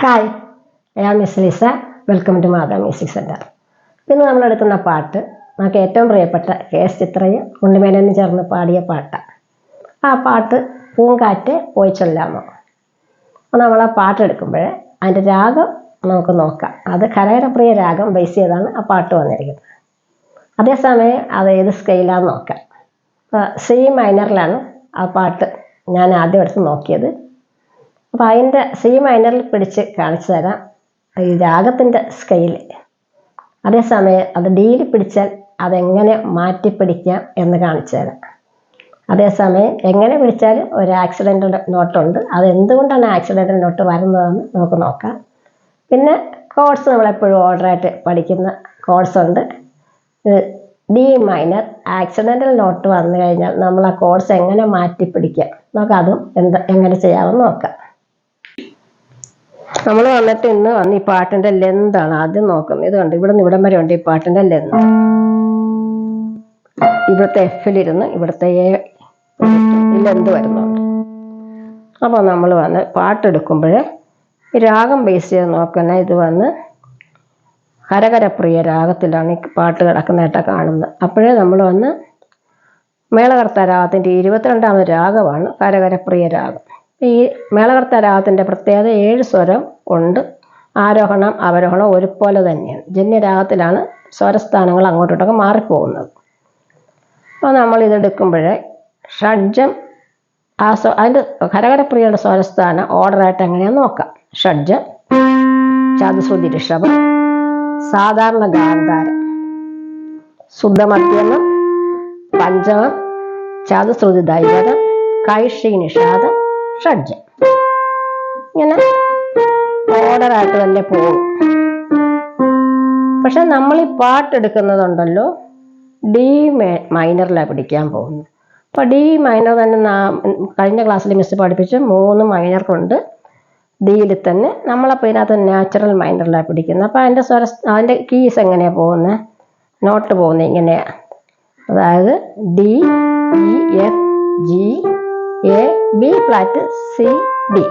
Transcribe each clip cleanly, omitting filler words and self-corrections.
Hi, ഞാൻ miss Lisa. Welcome to Matha music centre. ഇന്ന് നമ്മളെടുക്കുന്ന പാട്ട് നമുക്ക് ഏറ്റവും പ്രിയപ്പെട്ട കെ.എസ്. ചിത്രയും ഉണ്ണിമേനോനും ചേർന്ന് പാടിയ പാട്ടാണ്. ആ പാട്ട് പൂങ്കാറ്റ് പോയി ചൊല്ലാമോ. അപ്പോൾ നമ്മൾ ആ പാട്ടെടുക്കുമ്പോൾ അതിൻ്റെ രാഗം നമുക്ക് നോക്കാം. അത് കരകരപ്രിയ രാഗം ബേസ് ചെയ്താണ് ആ പാട്ട് വന്നിരിക്കുന്നത്. അതേസമയം അത് ഏത് സ്കെയിലാണെന്ന് നോക്കാം. സി മൈനറിലാണ് ആ പാട്ട് ഞാൻ ആദ്യം എടുത്ത് നോക്കിയത്. അപ്പോൾ അതിൻ്റെ സി മൈനറിൽ പിടിച്ച് കാണിച്ചു തരാം ഈ രാഗത്തിൻ്റെ സ്കെയിൽ. അതേസമയം അത് ഡിയിൽ പിടിച്ചാൽ അതെങ്ങനെ മാറ്റിപ്പിടിക്കാം എന്ന് കാണിച്ചു തരാം. അതേസമയം എങ്ങനെ പിടിച്ചാലും ഒരു ആക്സിഡൻ്റൽ നോട്ടുണ്ട്. അതെന്തുകൊണ്ടാണ് ആക്സിഡൻ്റൽ നോട്ട് വരുന്നതെന്ന് നമുക്ക് നോക്കാം. പിന്നെ കോഡ്സ് നമ്മളെപ്പോഴും ഓർഡറായിട്ട് പഠിക്കുന്ന കോഡ്സ് ഉണ്ട്. ഡി മൈനർ ആക്സിഡൻ്റൽ നോട്ട് വന്നു കഴിഞ്ഞാൽ നമ്മൾ ആ കോഡ്സ് എങ്ങനെ മാറ്റിപ്പിടിക്കാം നമുക്കതും എങ്ങനെ ചെയ്യാമെന്ന് നോക്കാം. നമ്മൾ വന്നിട്ട് ഇന്ന് ഈ പാട്ടിൻ്റെ ലെന്താണ് ആദ്യം നോക്കുന്നത്. ഇത് കണ്ട് ഇവിടെ നിന്ന് ഇവിടം വരെ ഉണ്ട് ഈ പാട്ടിൻ്റെ ലെന്ത്. ഇവിടുത്തെ എഫിലിരുന്ന് ഇവിടുത്തെ ഈ ലെന്ത് വരുന്നുണ്ട്. അപ്പോൾ നമ്മൾ പാട്ടെടുക്കുമ്പോൾ ഈ രാഗം ബേസ് ചെയ്ത് നോക്കുന്ന ഇത് ഹരകരപ്രിയ രാഗത്തിലാണ് ഈ പാട്ട് കിടക്കുന്നതായിട്ട് കാണുന്നത്. അപ്പോഴേ നമ്മൾ മേളകർത്ത രാഗത്തിൻ്റെ 22ാമത് രാഗമാണ് ഹരകരപ്രിയ രാഗം. ഈ മേളകർത്ത രാഗത്തിൻ്റെ പ്രത്യേകത 7 സ്വരം ഉണ്ട്. ആരോഹണം അവരോഹണം ഒരുപോലെ തന്നെയാണ്. ജന്യരാഗത്തിലാണ് സ്വരസ്ഥാനങ്ങൾ അങ്ങോട്ടോട്ടൊക്കെ മാറിപ്പോകുന്നത്. അപ്പോൾ നമ്മളിതെടുക്കുമ്പോൾ ഷഡ്ജം അതിൻ്റെ ഹരകരപ്രിയയുടെ സ്വരസ്ഥാനം ഓർഡറായിട്ട് എങ്ങനെയാണെന്ന് നോക്കാം. ഷഡ്ജം, ചതുശ്രുതി ഋഷഭം, സാധാരണ ഗാന്ധാരം, ശുദ്ധമധ്യമം, പഞ്ചമം, ചതുശ്രുതി ദൈവതം, കൈഷി നിഷാദം, ഷഡ്ജം. ഇങ്ങനെ ഓർഡറായിട്ട് തന്നെ പോകും. പക്ഷെ നമ്മൾ ഈ പാട്ടെടുക്കുന്നതുണ്ടല്ലോ ഡി മൈനറിലാണ് പിടിക്കാൻ പോകുന്നത്. അപ്പോൾ ഡി മൈനർ തന്നെ കഴിഞ്ഞ ക്ലാസ്സിൽ മിസ് പഠിപ്പിച്ച് 3 മൈനർ കൊണ്ട് ഡിയിൽ തന്നെ നമ്മളപ്പോൾ ഇതിനകത്ത് നാച്ചുറൽ മൈനറിലാണ് പിടിക്കുന്നത്. അപ്പോൾ അതിൻ്റെ കീസ് എങ്ങനെയാണ് പോകുന്നത്, നോട്ട് പോകുന്നത് ഇങ്ങനെയാണ്. അതായത് D, E, F, G, A, B flat, C, D.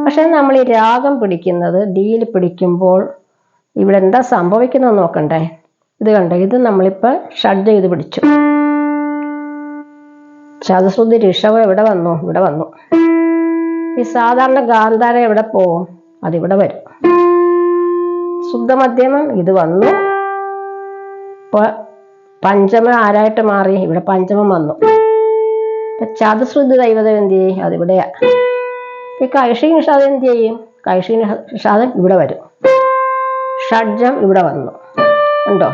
പക്ഷെ നമ്മൾ ഈ രാഗം പിടിക്കുന്നത് ഡിയിൽ പിടിക്കുമ്പോൾ ഇവിടെ എന്താ സംഭവിക്കുന്നത് നോക്കണ്ടേ. ഇത് കണ്ടോ, ഇത് നമ്മളിപ്പോൾ ഷഡ്ജം ഇത് പിടിച്ചു. ചതുശ്രുതി ഋഷഭം എവിടെ വന്നു, ഇവിടെ വന്നു. ഈ സാധാരണ ഗാന്ധാരം എവിടെ പോവും, അതിവിടെ വരും. ശുദ്ധമധ്യമം ഇത് വന്നു. ഇപ്പോൾ പഞ്ചമം ആരായിട്ട് മാറി, ഇവിടെ പഞ്ചമം വന്നു. ചതുശ്രുതി ദൈവതം എന്ത് ചെയ്യും, അതിവിടെയാ. ഈ കൈഷി നിഷാദം എന്ത് ചെയ്യും, കൈഷി നിഷാദം ഇവിടെ വരും. ഷഡ്ജം ഇവിടെ വന്നു. ഉണ്ടോ,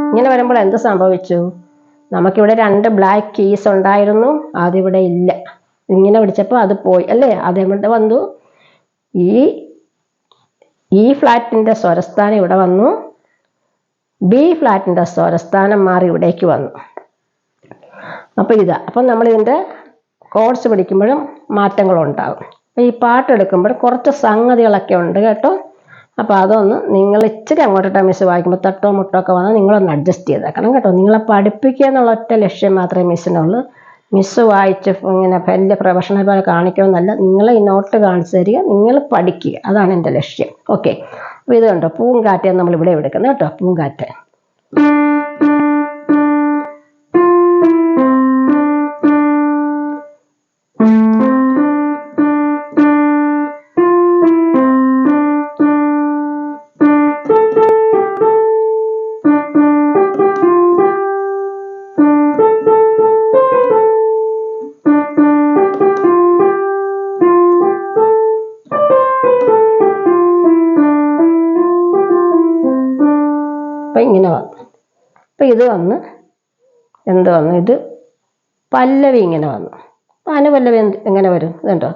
ഇങ്ങനെ വരുമ്പോൾ എന്ത് സംഭവിച്ചു, നമുക്കിവിടെ 2 ബ്ലാക്ക് കീസ് ഉണ്ടായിരുന്നു, അതിവിടെ ഇല്ല. ഇങ്ങനെ പിടിച്ചപ്പോൾ അത് പോയി അല്ലേ. അതെവിടെ വന്നു, ഈ ഫ്ലാറ്റിൻ്റെ സ്വരസ്ഥാനം ഇവിടെ വന്നു. ബി ഫ്ലാറ്റിൻ്റെ സ്വരസ്ഥാനം മാറി ഇവിടേക്ക് വന്നു. അപ്പോൾ അപ്പം നമ്മളിതിൻ്റെ കോഡ്സ് പിടിക്കുമ്പോഴും മാറ്റങ്ങളുണ്ടാകും. അപ്പോൾ ഈ പാട്ടെടുക്കുമ്പോൾ കുറച്ച് സംഗതികളൊക്കെ ഉണ്ട് കേട്ടോ. അപ്പോൾ അതൊന്ന് നിങ്ങൾ ഇച്ചിരി അങ്ങോട്ടിട്ട് മിസ് വായിക്കുമ്പോൾ തട്ടോ മുട്ടോ ഒക്കെ വന്നാൽ നിങ്ങളൊന്ന് അഡ്ജസ്റ്റ് ചെയ്തേക്കണം കേട്ടോ. നിങ്ങളെ പഠിപ്പിക്കുക എന്നുള്ള ഒറ്റ ലക്ഷ്യം മാത്രമേ മിസ്സിനുള്ളൂ. മിസ്സ് വായിച്ച് ഇങ്ങനെ വലിയ പ്രൊഫഷണൽ പോലെ കാണിക്കുമെന്നല്ല, നിങ്ങൾ ഈ നോട്ട് കാണിച്ചു തരിക, നിങ്ങൾ പഠിക്കുക, അതാണ് എൻ്റെ ലക്ഷ്യം. ഓക്കെ. അപ്പോൾ ഇത് കണ്ടോ, പൂങ്കാറ്റ് നമ്മളിവിടെ എടുക്കുന്നത് കേട്ടോ. പൂങ്കാറ്റ് ഇങ്ങനെ വന്നു. അപ്പം ഇത് എന്ത് വന്നു, ഇത് പല്ലവി ഇങ്ങനെ വന്നു. അപ്പം അനുപല്ലവി എങ്ങനെ വരും, ഇതുണ്ടോ.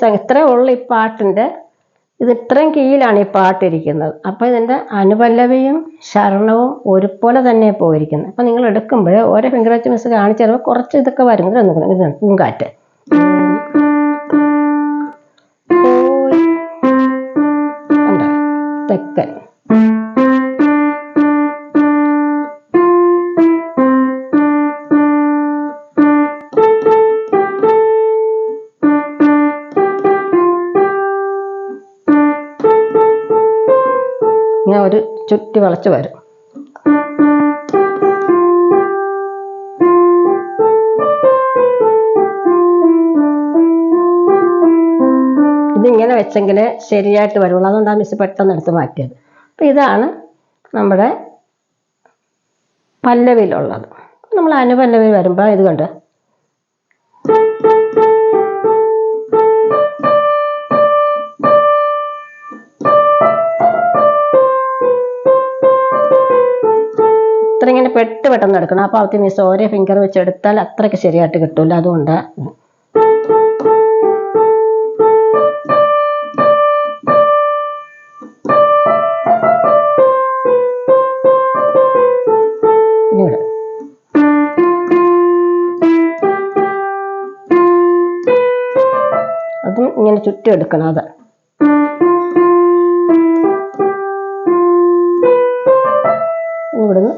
മീൻസ് ഇത്രേ ഉള്ളു ഈ പാട്ടിൻ്റെ. ഇത് ഇത്രയും കീഴിലാണ് ഈ പാട്ടിരിക്കുന്നത്. അപ്പോൾ ഇതിൻ്റെ അനുപല്ലവിയും ശരണവും ഒരുപോലെ തന്നെ പോയിരിക്കുന്നത്. അപ്പോൾ നിങ്ങൾ എടുക്കുമ്പോൾ ഓരോ ഫിംഗർ വെച്ച് മിസ് കാണിച്ചു തരുമ്പോൾ കുറച്ച് ഇതൊക്കെ വരും. ഇതാണ് പൂങ്കാറ്റ്, തെക്കൻ, ഇങ്ങനെ ഒരു ചുറ്റി വളച്ച് വരും. ഇതിങ്ങനെ വെച്ചെങ്കിലേ ശരിയായിട്ട് വരുള്ളൂ. അതുകൊണ്ടാണ് മിസ് പെട്ടെന്ന് എടുത്ത് മാറ്റിയത്. അപ്പം ഇതാണ് നമ്മുടെ പല്ലവിയിലുള്ളത്. നമ്മൾ അനുപല്ലവി വരുമ്പോൾ ഇത് കണ്ട് ഇത്ര ഇങ്ങനെ പെട്ടെന്ന് എടുക്കണം. അപ്പോൾ അവത്തി മിസ് ഓരോ ഫിംഗർ വെച്ച് എടുത്താൽ അത്രയ്ക്ക് ശരിയായിട്ട് കിട്ടില്ല. അതുകൊണ്ടാണ് ഇവിടെ അതും ഇങ്ങനെ ചുറ്റി എടുക്കണം. അത് ഇവിടുന്ന്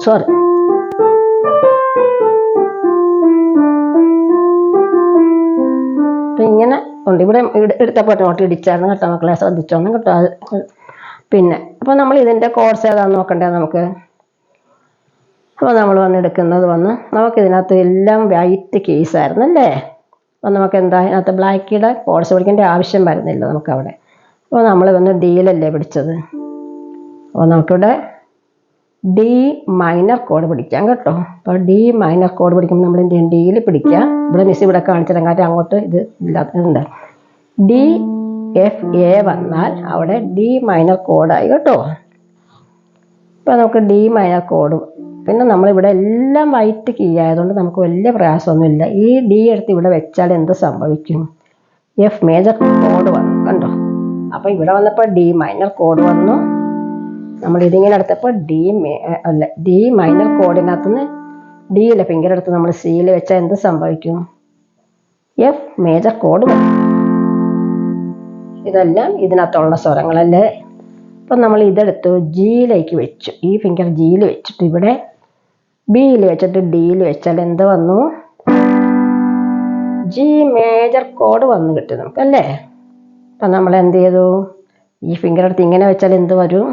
സോറി ഇങ്ങനെ ഉണ്ട്. ഇവിടെ എടുത്തപ്പോൾ നോട്ട് ഇടിച്ചായിരുന്നു കേട്ടോ മക്കളെ, ശ്രദ്ധിച്ചോണം കേട്ടോ. പിന്നെ അപ്പോൾ നമ്മൾ ഇതിൻ്റെ കോഴ്സ് ഏതാണെന്ന് നോക്കണ്ടേ നമുക്ക്. അപ്പോൾ നമ്മൾ എടുക്കുന്നത് നമുക്കിതിനകത്ത് എല്ലാം വൈറ്റ് കേസായിരുന്നു അല്ലേ. അപ്പോൾ നമുക്ക് എന്താ ഇതിനകത്ത് ബ്ലാക്കിയുടെ കോഴ്സ് പഠിക്കേണ്ട ആവശ്യം വരുന്നില്ല നമുക്കവിടെ. അപ്പോൾ നമ്മൾ ഡിയിലല്ലേ പിടിച്ചത്. അപ്പോൾ നമുക്കിവിടെ ഡി മൈനർ കോഡ് പിടിക്കാം കേട്ടോ. അപ്പോൾ ഡി മൈനർ കോഡ് പിടിക്കുമ്പോൾ നമ്മൾ എന്ത് ചെയ്യും, ഡിയിൽ പിടിക്കാം. ഇവിടെ മിസ് ഇവിടെ കാണിച്ചിടാൻ കാര്യം അങ്ങോട്ട് ഇത് ഇല്ലാത്തതുണ്ട്. ഡി എഫ് എ വന്നാൽ അവിടെ ഡി മൈനർ കോഡായി കേട്ടോ. അപ്പോൾ നമുക്ക് ഡി മൈനർ കോഡ്. പിന്നെ നമ്മളിവിടെ എല്ലാം വൈറ്റ് കീ ആയതുകൊണ്ട് നമുക്ക് വലിയ പ്രയാസമൊന്നുമില്ല. ഈ ഡി എടുത്ത് ഇവിടെ വെച്ചാൽ എന്ത് സംഭവിക്കും, എഫ് മേജർ കോഡ് വന്നു കണ്ടോ. അപ്പോൾ ഇവിടെ വന്നപ്പോൾ ഡി മൈനർ കോഡ് വന്നു. നമ്മൾ ഇതിങ്ങനെ എടുത്തപ്പോൾ ഡി മൈനർ കോഡിനകത്തുനിന്ന് ഡിയിലെ ഫിംഗർ എടുത്ത് നമ്മൾ സിയിൽ വെച്ചാൽ എന്ത് സംഭവിക്കും, എഫ് മേജർ കോഡ് വരും. ഇതെല്ലാം ഇതിനകത്തുള്ള സ്വരങ്ങളല്ലേ. അപ്പം നമ്മൾ ഇതെടുത്ത് ജിയിലേക്ക് വെച്ചു. ഈ ഫിംഗർ ജിയിൽ വെച്ചിട്ട് ഇവിടെ ബിയിൽ വെച്ചിട്ട് ഡിയിൽ വെച്ചാൽ എന്ത് വന്നു, ജി മേജർ കോഡ് വന്ന് കിട്ടും നമുക്കല്ലേ. അപ്പം നമ്മൾ എന്ത് ചെയ്തു, ഈ ഫിംഗർ എടുത്ത് ഇങ്ങനെ വെച്ചാൽ എന്ത് വരും,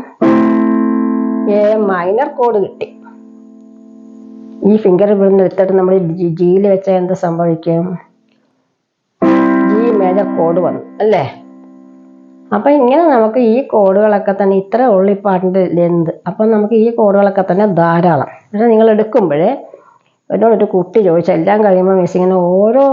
എ മൈനർ കോഡ് കിട്ടി. ഈ ഫിംഗർ ഇവിടുന്ന് എടുത്തിട്ട് നമ്മൾ ജിയിൽ വെച്ചാൽ എന്ത് സംഭവിക്കും, ജി മേജർ കോഡ് വന്നു അല്ലേ. അപ്പം ഇങ്ങനെ നമുക്ക് ഈ കോഡുകളൊക്കെ തന്നെ ഇത്ര ഉള്ളു ഈ പാട്ടിൻ്റെ ലെന്ത്. അപ്പം നമുക്ക് ഈ കോഡുകളൊക്കെ തന്നെ ധാരാളം. പക്ഷേ നിങ്ങൾ എടുക്കുമ്പോഴേ എന്നോടൊരു കുട്ടി ചോദിച്ചു, എല്ലാം കഴിയുമ്പോൾ മിസ് ഇങ്ങനെ ഓരോ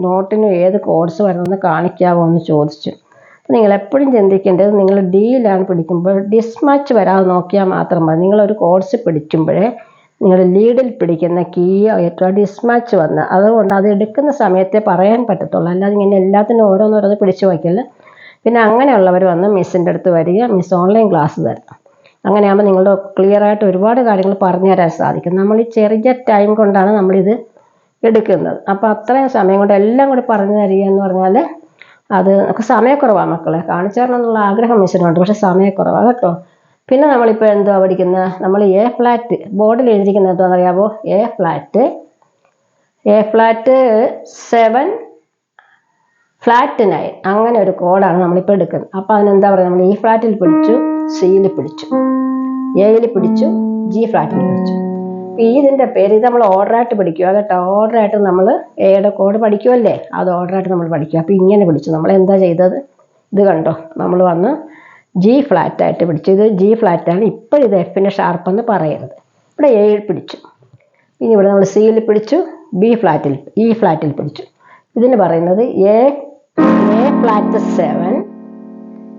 നോട്ടിനും ഏത് കോഡ്സ് വരുന്നതെന്ന് കാണിക്കാമോ എന്ന് ചോദിച്ചു. അപ്പം നിങ്ങൾ എപ്പോഴും ചിന്തിക്കേണ്ടത്, നിങ്ങൾ ഡിയിലാണ് പിടിക്കുമ്പോൾ ഡിസ്മാച്ച് വരാതെ നോക്കിയാൽ മാത്രം മതി. നിങ്ങളൊരു കോഡ്സ് പിടിക്കുമ്പോഴേ നിങ്ങൾ ലീഡിൽ പിടിക്കുന്ന കീ ഏറ്റവും ഡിസ്മാച്ച് വന്ന്, അതുകൊണ്ട് അത് എടുക്കുന്ന സമയത്തെ പറയാൻ പറ്റത്തുള്ളൂ. അല്ലാതെ ഇങ്ങനെ എല്ലാത്തിനും ഓരോന്നോരോന്ന് പിടിച്ചു വയ്ക്കില്ല. പിന്നെ അങ്ങനെയുള്ളവർ മിസ്സിൻ്റെ അടുത്ത് വരിക, മിസ് ഓൺലൈൻ ക്ലാസ് തരാം. അങ്ങനെയാകുമ്പോൾ നിങ്ങളുടെ ക്ലിയറായിട്ട് ഒരുപാട് കാര്യങ്ങൾ പറഞ്ഞു തരാൻ സാധിക്കും. നമ്മൾ ഈ ചെറിയ ടൈം കൊണ്ടാണ് നമ്മളിത് എടുക്കുന്നത്. അപ്പോൾ അത്രയും സമയം കൊണ്ട് എല്ലാം കൂടി പറഞ്ഞു തരിക എന്ന് പറഞ്ഞാൽ അത് നമുക്ക് സമയക്കുറവാണ് മക്കളെ. കാണിച്ചു തരണമെന്നുള്ള ആഗ്രഹം മിസ്സിനുണ്ട്, പക്ഷേ സമയക്കുറവാണ് കേട്ടോ. പിന്നെ നമ്മളിപ്പോൾ എന്തുവാ പഠിക്കുന്നത്, നമ്മൾ എ ഫ്ലാറ്റ് ബോർഡിൽ എഴുതിയിരിക്കുന്നത് എന്താണെന്ന് അറിയാമോ, എ ഫ്ലാറ്റ് 7 ഫ്ലാറ്റ് 9 അങ്ങനെ ഒരു കോഡാണ് നമ്മളിപ്പോൾ എടുക്കുന്നത്. അപ്പോൾ അതിനെന്താ പറയുക, നമ്മൾ ഈ ഫ്ലാറ്റിൽ പിടിച്ചു, സിയിൽ പിടിച്ചു, എയിൽ പിടിച്ചു, ജി ഫ്ലാറ്റിൽ പിടിച്ചു. ഇതിൻ്റെ പേര് ഇത് നമ്മൾ ഓർഡറായിട്ട് പഠിക്കുക കേട്ടോ. ഓർഡറായിട്ട് നമ്മൾ എയുടെ കോഡ് പഠിക്കുമല്ലേ, അത് ഓർഡറായിട്ട് നമ്മൾ പഠിക്കുക. അപ്പോൾ ഇങ്ങനെ പിടിച്ചു. നമ്മൾ എന്താ ചെയ്തത്, ഇത് കണ്ടോ, നമ്മൾ വന്ന് ജി ഫ്ലാറ്റായിട്ട് പിടിച്ചു. ഇത് ജി ഫ്ലാറ്റാണ്. ഇപ്പോഴിത് എഫിൻ്റെ ഷാർപ്പെന്ന് പറയരുത്. ഇവിടെ എയിൽ പിടിച്ചു. ഇനി ഇവിടെ നമ്മൾ സിയിൽ പിടിച്ചു, ബി ഫ്ലാറ്റിൽ ഇ ഫ്ലാറ്റിൽ പിടിച്ചു. ഇതിന് പറയുന്നത് എ ഫ്ലാറ്റ് 7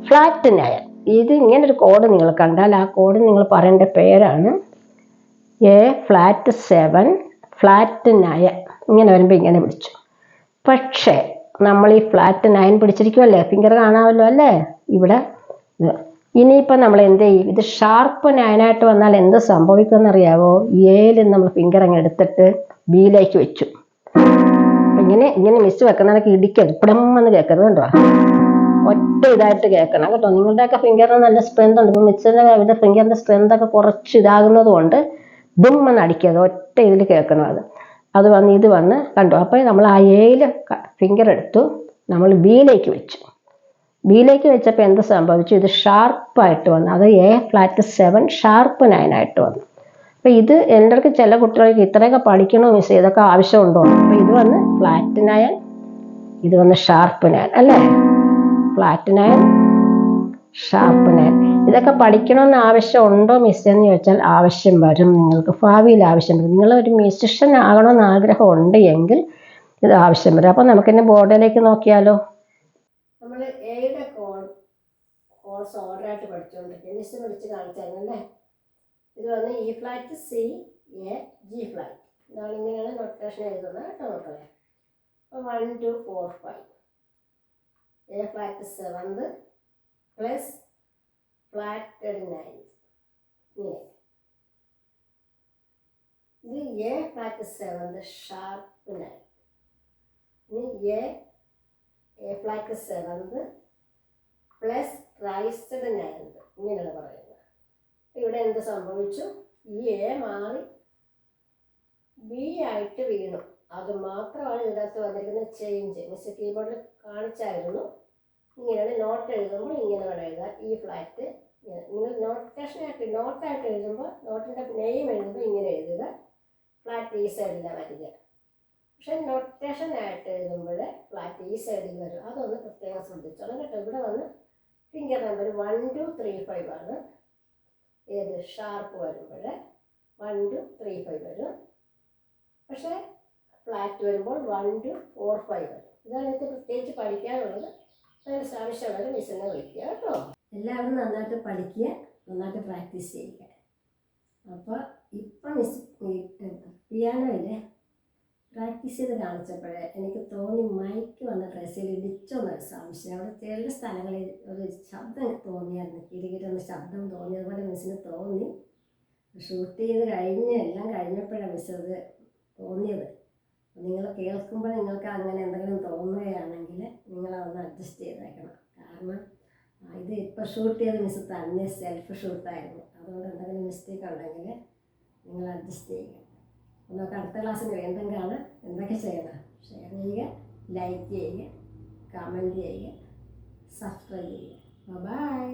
ഫ്ലാറ്റ് 9. ഇത് ഇങ്ങനൊരു കോഡ് നിങ്ങൾ കണ്ടാൽ ആ കോഡ് നിങ്ങൾ പറയേണ്ട പേരാണ് എ ഫ്ലാറ്റ് 7 ഫ്ലാറ്റ് 9. ഇങ്ങനെ വരുമ്പോൾ ഇങ്ങനെ പിടിച്ചു. പക്ഷേ നമ്മൾ ഈ ഫ്ലാറ്റ് 9 പിടിച്ചിരിക്കുമല്ലേ, ഫിംഗർ കാണാമല്ലോ അല്ലേ ഇവിടെ. ഇനിയിപ്പോൾ നമ്മൾ എന്ത് ചെയ്യും, ഇത് ഷാർപ്പ് 9 വന്നാൽ എന്ത് സംഭവിക്കുമെന്നറിയാവോ? എയിൽ നമ്മൾ ഫിംഗർ അങ്ങ് എടുത്തിട്ട് ബിയിലേക്ക് വെച്ചു. അപ്പം ഇങ്ങനെ മിസ് വെക്കുന്നതൊക്കെ ഇടിക്കരുത്, ഇപ്പിടമെന്ന് കേൾക്കരുത് കേട്ടോ. ഒറ്റ ഇതായിട്ട് കേൾക്കണം കേട്ടോ. നിങ്ങളുടെയൊക്കെ ഫിംഗറിന് നല്ല സ്ട്രെങ്ത് ഉണ്ട്. ഇപ്പം മിസ്സിൻ്റെ അവരുടെ ഫിംഗറിൻ്റെ സ്ട്രെങ്ത് ഒക്കെ കുറച്ച് ഇതാകുന്നത് കൊണ്ട് ദുമ്മെന്ന് അടിക്കരുത്, ഒറ്റ ഇതിൽ കേൾക്കണം. അത് വന്ന് ഇത് വന്ന് കണ്ടോ. അപ്പോൾ നമ്മൾ ആ എയിൽ ഫിംഗർ എടുത്തു, നമ്മൾ ബിയിലേക്ക് വെച്ചു. ബിയിലേക്ക് വെച്ചപ്പോൾ എന്ത് സംഭവിച്ചു? ഇത് ഷാർപ്പായിട്ട് വന്നു. അത് എ ഫ്ലാറ്റ് 7 ഷാർപ്പ് 9 വന്നു. അപ്പോൾ ഇത് എൻ്റെ അടുത്ത് ചില കുട്ടികൾക്ക് ഇത്രയൊക്കെ പഠിക്കണോ മിസ്, ഇതൊക്കെ ആവശ്യമുണ്ടോ? അപ്പോൾ ഇത് വന്ന് ഫ്ലാറ്റ് 9, ഇത് വന്ന് ഷാർപ്പ് 9 അല്ലേ. Flat 9 sharp 9. ഇതൊക്കെ പഠിക്കണമെന്ന് ആവശ്യമുണ്ടോ മിസ് എന്ന് ചോദിച്ചാൽ ആവശ്യം വരും. നിങ്ങൾക്ക് ഭാവിയിൽ ആവശ്യം വരും. നിങ്ങളൊരു മ്യൂസിഷ്യൻ ആകണമെന്ന് ആഗ്രഹം ഉണ്ട് എങ്കിൽ ഇത് ആവശ്യം വരും. അപ്പോൾ നമുക്കിന്നെ ബോർഡിലേക്ക് നോക്കിയാലോ. നമ്മൾ എയുടെ കോഴ്സ് ഓർഡറായിട്ട് പഠിച്ചുകൊണ്ടിരിക്കുക. മിസ് പഠിച്ച് കാണിച്ചായിരുന്നു അല്ലേ. ഇത് വന്ന് E flat C A G flat. ഇതാണ് ഇങ്ങനെയാണ് നൊട്ടേഷൻ എഴുതുന്നത് കേട്ടോ മക്കളെ. അപ്പോൾ 1 2 4 5 എ ഫ്ലാറ്റ് 7 പ്ലസ് ഫ്ലാറ്റ് 9 ഇങ്ങനെ. ഇത് എ ഫ്ലാറ്റ് 7 ഷാർപ്പ് 9. ഇനി എ ഫ്ലാറ്റ് 7 പ്ലസ് റൈസ്ഡ് 9 ഇങ്ങനെയാണ് പറയുന്നത്. ഇവിടെ എന്ത് സംഭവിച്ചു? ഈ എ മാറി ബി ആയിട്ട് വീണു. അത് മാത്രമാണ് ഇതിനകത്ത് വന്നിരിക്കുന്ന ചേഞ്ച്. മിസ് കീബോർഡിൽ കാണിച്ചായിരുന്നു. ഇങ്ങനെയാണ് നോട്ട് എഴുതുമ്പോൾ ഇങ്ങനെ വേണം എഴുതാൻ. ഈ ഫ്ലാറ്റ് നിങ്ങൾ നോട്ടായിട്ട് എഴുതുമ്പോൾ നോട്ടിൻ്റെ നെയിം എഴുതുമ്പോൾ ഇങ്ങനെ എഴുതുക. ഫ്ലാറ്റ് ഈ സൈഡിലാണ് വരിക. പക്ഷെ നൊട്ടേഷനായിട്ട് എഴുതുമ്പോൾ ഫ്ലാറ്റ് ഈ സൈഡിൽ വരും. അതൊന്ന് പ്രത്യേകം ശ്രദ്ധിച്ചോളാം കേട്ടോ. ഇവിടെ വന്ന് ഫിംഗർ നമ്പർ 1 2 3 5 ആണ്. ഏത് ഷാർപ്പ് വരുമ്പോൾ 1 2 3 5 വരും. പക്ഷേ ഫ്ലാറ്റ് വരുമ്പോൾ 1 2 4 5 വരും. ഇതാണ് എനിക്ക് പ്രത്യേകിച്ച് പഠിക്കാനുള്ളത്. ആവശ്യമുള്ളത് മിസ്സിനെ വിളിക്കുക കേട്ടോ. എല്ലാവരും നന്നായിട്ട് പഠിക്കുക, നന്നായിട്ട് പ്രാക്ടീസ് ചെയ്യുക. അപ്പോൾ ഇപ്പം മിസ് പിയാനോയിലെ പ്രാക്ടീസ് ചെയ്ത് കാണിച്ചപ്പോഴേ എനിക്ക് തോന്നി മൈക്ക് വന്ന ഡ്രസ്സിൽ ഇടിച്ചോന്നൊരു സംശയം. അവിടെ ചില സ്ഥലങ്ങളിൽ ഒരു ശബ്ദം തോന്നിയായിരുന്നു, കിരികിരൊന്ന് ശബ്ദം തോന്നിയതുപോലെ മിസ്സിന് തോന്നി. ഷൂട്ട് ചെയ്ത് എല്ലാം കഴിഞ്ഞപ്പോഴാണ് മിസ് അത് തോന്നിയത്. നിങ്ങൾ കേൾക്കുമ്പോൾ നിങ്ങൾക്ക് അങ്ങനെ എന്തെങ്കിലും തോന്നുകയാണെങ്കിൽ നിങ്ങളതൊന്ന് അഡ്ജസ്റ്റ് ചെയ്തേക്കണം. കാരണം ഇത് ഇപ്പോൾ ഷൂട്ട് ചെയ്ത് മിസ് തന്നെ സെൽഫ് ഷൂട്ടായിരുന്നു. അതുകൊണ്ട് എന്തെങ്കിലും മിസ്റ്റേക്ക് ഉണ്ടെങ്കിൽ നിങ്ങൾ അഡ്ജസ്റ്റ് ചെയ്യുക. നമുക്ക് അടുത്ത ക്ലാസ്സിന് വീണ്ടും കാണാം. എന്തൊക്കെ ചെയ്യണം? ഷെയർ ചെയ്യുക, ലൈക്ക് ചെയ്യുക, കമൻറ്റ് ചെയ്യുക, സബ്സ്ക്രൈബ് ചെയ്യുക. ബൈ.